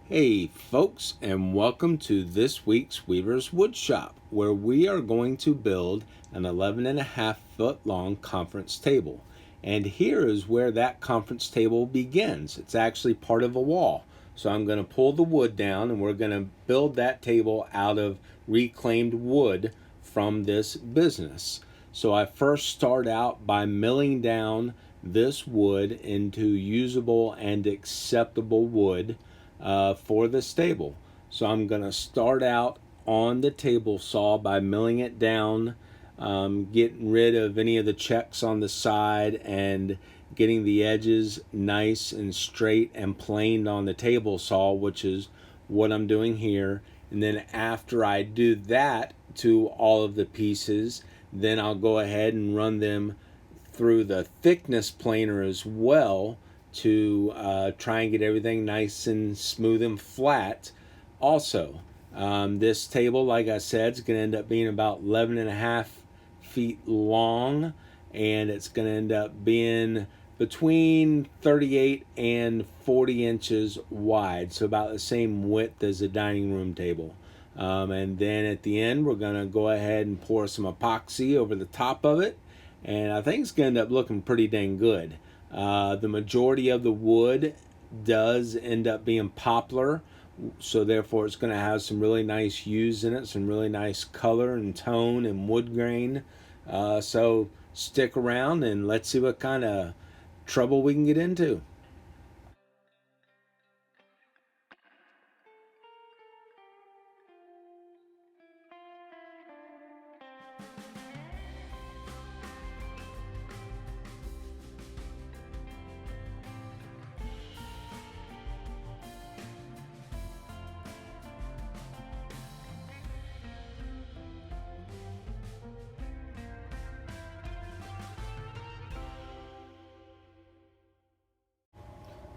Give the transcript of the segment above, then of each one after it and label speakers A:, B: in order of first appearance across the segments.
A: Hey folks, and welcome to this week's Weaver's Woodshop, where we are going to build an 11.5 foot long conference table. And here is where that conference table begins. It's actually part of a wall. So I'm going to pull the wood down and we're going to build that table out of reclaimed wood from this business. So I first start out by milling down this wood into usable and acceptable wood for this table. So I'm going to start out on the table saw by milling it down, getting rid of any of the checks on the side and getting the edges nice and straight and planed on the table saw, which is what I'm doing here. And then after I do that to all of the pieces, then I'll go ahead and run them through the thickness planer as well to try and get everything nice and smooth and flat. Also, this table, like I said, is going to end up being about 11.5 feet long, and it's going to end up being between 38 and 40 inches wide, so about the same width as a dining room table. And then at the end, we're going to go ahead and pour some epoxy over the top of it, and I think it's going to end up looking pretty dang good. The majority of the wood does end up being poplar, so therefore it's going to have some really nice hues in it, some really nice color and tone and wood grain. So stick around and let's see what kind of trouble we can get into.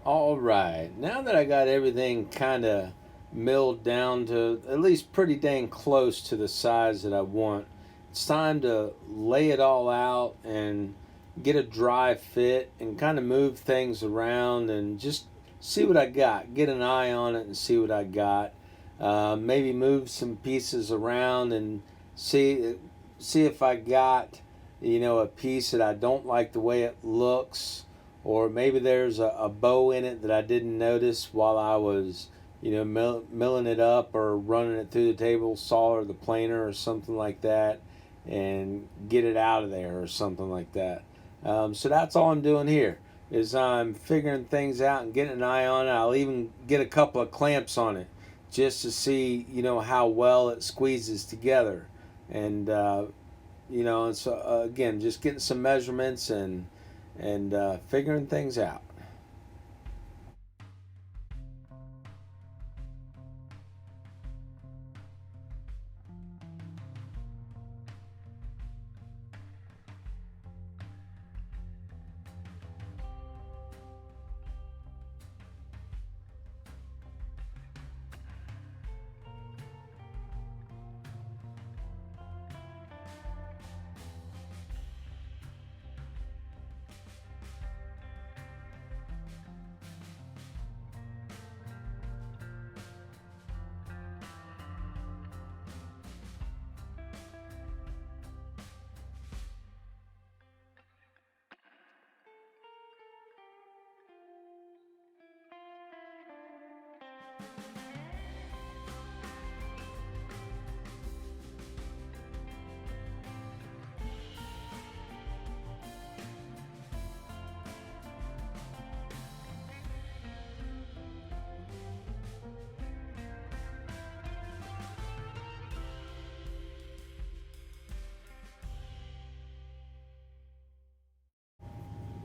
A: All right, now that I got everything kind of milled down to at least pretty dang close to the size that I want, it's time to lay it all out and get a dry fit and kind of move things around and just see what I got. Get an eye on it and see what I got. Maybe move some pieces around and see if I got a piece that I don't like the way it looks, or maybe there's a bow in it that I didn't notice while I was milling it up or running it through the table saw or the planer or something like that, and get it out of there or something like that. So that's all I'm doing here is I'm figuring things out and getting an eye on it. I'll even get a couple of clamps on it just to see how well it squeezes together, and and so again, just getting some measurements and figuring things out.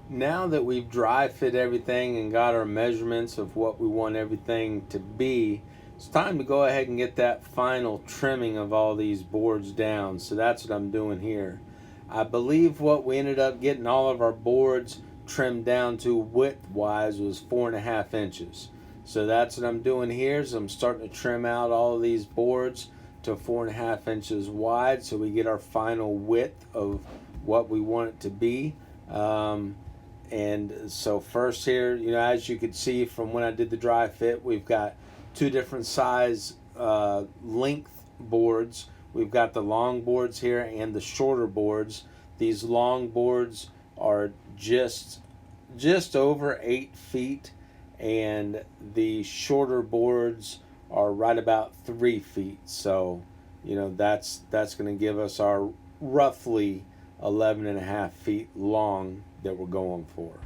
A: Now that we've dry fit everything and got our measurements of what we want everything to be, it's time to go ahead and get that final trimming of all these boards down. So that's what I'm doing here. I believe what we ended up getting all of our boards trimmed down to width wise was 4.5 inches. So that's what I'm doing here is I'm starting to trim out all of these boards to 4.5 inches wide so we get our final width of what we want it to be. And so first here, as you could see from when I did the dry fit, we've got two different size length boards. We've got the long boards here and the shorter boards. These long boards are just over 8 feet, and the shorter boards are right about 3 feet. So, that's going to give us our roughly 11.5 feet long that we're going for.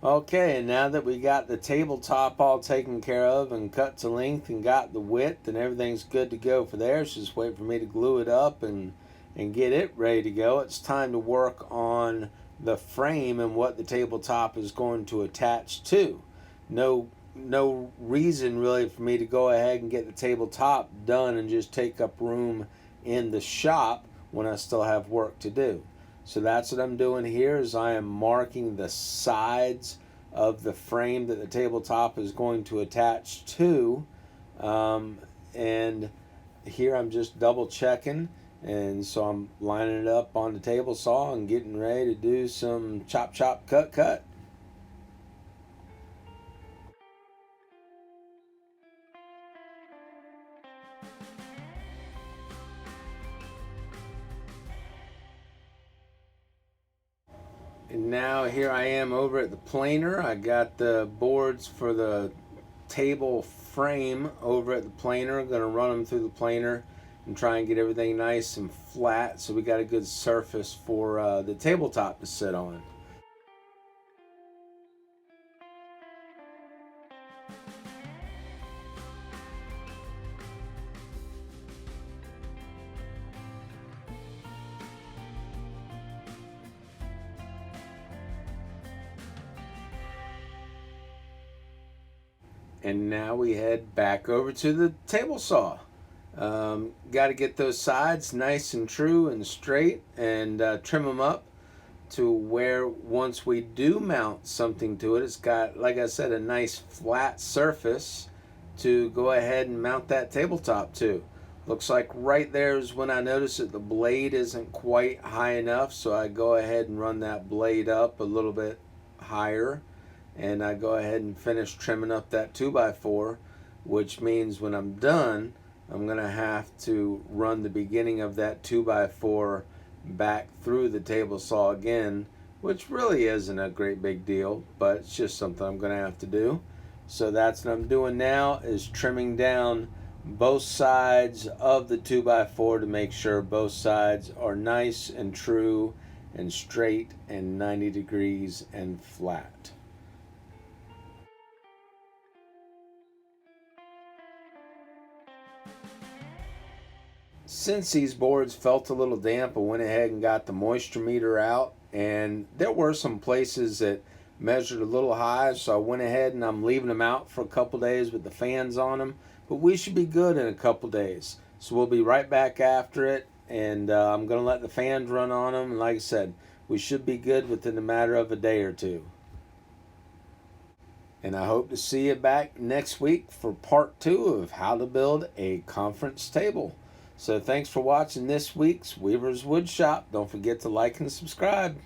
A: Okay, and now that we got the tabletop all taken care of and cut to length and got the width and everything's good to go for there, it's just wait for me to glue it up and get it ready to go. It's time to work on the frame and what the tabletop is going to attach to. No reason really for me to go ahead and get the tabletop done and just take up room in the shop when I still have work to do. So that's what I'm doing here is I am marking the sides of the frame that the tabletop is going to attach to. And here I'm just double checking. And so I'm lining it up on the table saw and getting ready to do some chop, chop, cut, cut. And now here I am over at the planer. I got the boards for the table frame over at the planer. I'm going to run them through the planer and try and get everything nice and flat so we got a good surface for the tabletop to sit on. And now we head back over to the table saw. Got to get those sides nice and true and straight and trim them up to where once we do mount something to it, it's got, like I said, a nice flat surface to go ahead and mount that tabletop to. Looks like right there is when I notice that the blade isn't quite high enough, so I go ahead and run that blade up a little bit higher, and I go ahead and finish trimming up that 2x4, which means when I'm done, I'm going to have to run the beginning of that 2x4 back through the table saw again, which really isn't a great big deal, but it's just something I'm going to have to do. So that's what I'm doing now, is trimming down both sides of the 2x4 to make sure both sides are nice and true and straight and 90 degrees and flat. Since these boards felt a little damp, I went ahead and got the moisture meter out, and there were some places that measured a little high, so I went ahead and I'm leaving them out for a couple days with the fans on them, but we should be good in a couple days. So we'll be right back after it, and I'm going to let the fans run on them, and like I said, we should be good within a matter of a day or two. And I hope to see you back next week for part 2 of how to build a conference table. So thanks for watching this week's Weaver's Wood Shop. Don't forget to like and subscribe.